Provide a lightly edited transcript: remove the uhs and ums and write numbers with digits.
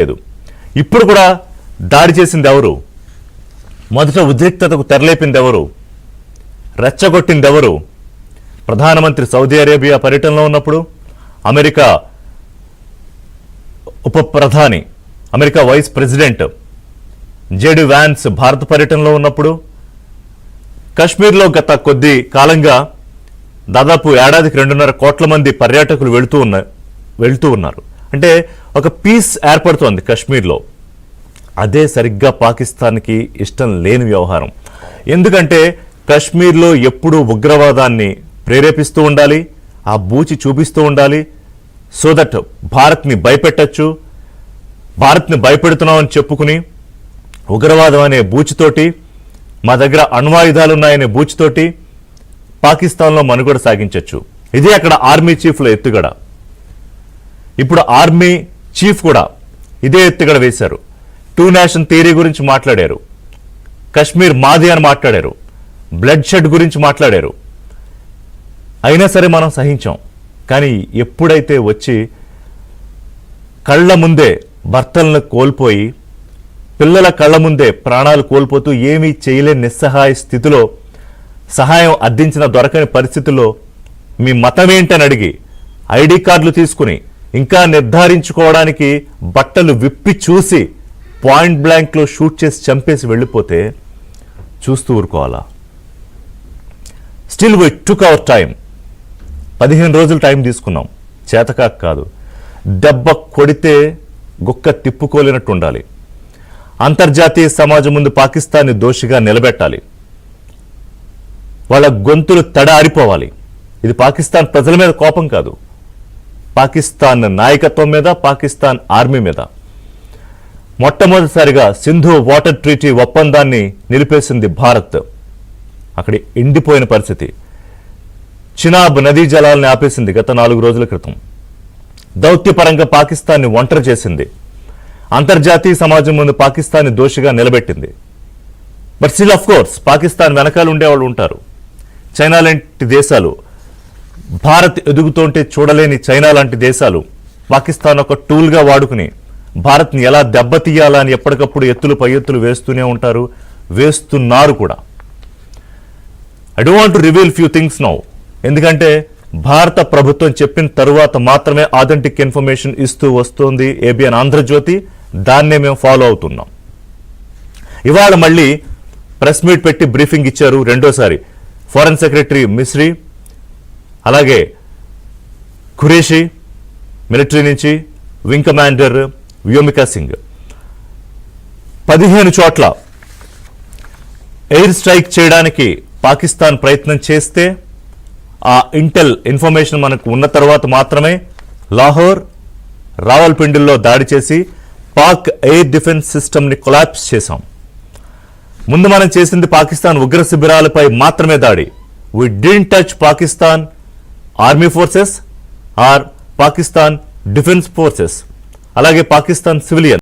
లేదు. ఇప్పుడు కూడా దాడి చేసింది ఎవరు? మొదట ఉద్రిక్తతకు తెరలేపింది ఎవరు? రెచ్చగొట్టింది ఎవరు? ప్రధానమంత్రి సౌదీ అరేబియా పర్యటనలో ఉన్నప్పుడు, అమెరికా ఉప ప్రధాని, America vice president JD Vance భారత పర్యటనలో ఉన్నప్పుడు, కశ్మీర్లో గత కొద్ది కాలంగా దాదాపు ఏడాదికి 2.5 కోట్ల మంది పర్యాటకులు వెళ్తూ ఉన్నారు. అంటే ఒక పీస్ ఏర్పడుతోంది కశ్మీర్లో. అదే సరిగ్గా పాకిస్తాన్కి ఇష్టం లేని వ్యవహారం. ఎందుకంటే కశ్మీర్లో ఎప్పుడూ ఉగ్రవాదాన్ని ప్రేరేపిస్తూ ఉండాలి, ఆ బూచి చూపిస్తూ ఉండాలి. సో దట్ భారత్ని భయపెట్టచ్చు, భారత్ని భయపెడుతున్నామని చెప్పుకుని ఉగ్రవాదం అనే బూచితోటి, మా దగ్గర అణ్వాయుధాలున్నాయనే బూచితోటి పాకిస్తాన్లో మనుగడ సాగించవచ్చు. ఇదే అక్కడ ఆర్మీ చీఫ్ల ఎత్తుగడ. ఇప్పుడు ఆర్మీ చీఫ్ కూడా ఇదే ఎత్తుగడ వేశారు. 2 నేషన్ థియరీ గురించి మాట్లాడారు, కశ్మీర్ మాది అని మాట్లాడారు, బ్లడ్ షెడ్ గురించి మాట్లాడారు. అయినా సరే మనం సహించాం. కానీ ఎప్పుడైతే వచ్చి కళ్ళ ముందే భర్తలను కోల్పోయి, పిల్లల కళ్ళ ముందే ప్రాణాలు కోల్పోతూ ఏమీ చేయలేని నిస్సహాయ స్థితిలో, సహాయం అర్థించిన దొరకని పరిస్థితుల్లో మీ మతం ఏంటని అడిగి ఐడి కార్డులు తీసుకుని ఇంకా నిర్ధారించుకోవడానికి బట్టలు విప్పి చూసి పాయింట్ బ్లాంక్లో షూట్ చేసి చంపేసి వెళ్ళిపోతే చూస్తూ ఊరుకోవాలా? Still we took our time. 15 రోజులు టైం తీసుకున్నాం. చేతకాక కాదు, దెబ్బ కొడితే గుక్క తిప్పుకోలేనట్టు ఉండాలి. అంతర్జాతీయ సమాజం ముందు పాకిస్తాన్ని దోషిగా నిలబెట్టాలి. వాళ్ళ గొంతులు తడారిపోవాలి. ఇది పాకిస్తాన్ ప్రజల మీద కోపం కాదు, పాకిస్తాన్ నాయకత్వం మీద, పాకిస్తాన్ ఆర్మీ మీద. మొట్టమొదటిసారిగా సింధు వాటర్ ట్రీటీ ఒప్పందాన్ని నిలిపేసింది భారత్. అక్కడ ఎండిపోయిన పరిస్థితి. చినాబ్ నదీ జలాలను ఆపేసింది గత 4 రోజుల క్రితం. దౌత్యపరంగా పాకిస్తాన్ని ఒంటరి చేసింది. అంతర్జాతీయ సమాజం ముందు పాకిస్తాన్ని దోషిగా నిలబెట్టింది. But still of course Pakistan వెనకాల ఉండేవాళ్ళు ఉంటారు. చైనా లాంటి దేశాలు, భారత్ ఎదుగుతుంటే చూడలేని చైనా లాంటి దేశాలు పాకిస్తాన్ ఒక టూల్గా వాడుకుని భారత్ని ఎలా దెబ్బతీయాలా అని ఎప్పటికప్పుడు ఎత్తులు పై ఎత్తులు వేస్తూనే ఉంటారు, వేస్తున్నారు కూడా. I don't want to reveal few things now. ఎందుకంటే భారత ప్రభుత్వం చెప్పిన తరువాత మాత్రమే ఆథెంటిక్ ఇన్ఫర్మేషన్ ఇస్తూ వస్తోంది ఏబిఎన్ ఆంధ్రజ్యోతి. దాన్నే మేము ఫాలో అవుతున్నాం. ఇవాళ మళ్ళీ ప్రెస్ మీట్ పెట్టి బ్రీఫింగ్ ఇచ్చారు రెండోసారి. ఫారెన్ సెక్రటరీ మిస్రీ, అలాగే ఖురేషి మిలిటరీ నుంచి, వింగ్ కమాండర్ వ్యోమికా సింగ్ 15 చోట్ల ఎయిర్ స్ట్రైక్ చేయడానికి పాకిస్తాన్ ప్రయత్నం చేస్తే ఆ ఇంటెల్ ఇన్ఫర్మేషన్ మనకు ఉన్న తర్వాత మాత్రమే లాహోర్, రావల్పిండిల్లో దాడి చేసి పాక్ ఎయిర్ డిఫెన్స్ సిస్టమ్ని కొలాప్స్ చేశాం. ముందు మనం చేసింది పాకిస్తాన్ ఉగ్ర శిబిరాలపై మాత్రమే దాడి. We didn't touch Pakistan Army forces or Pakistan Defense Forces, అలాగే పాకిస్తాన్ సివిలియన్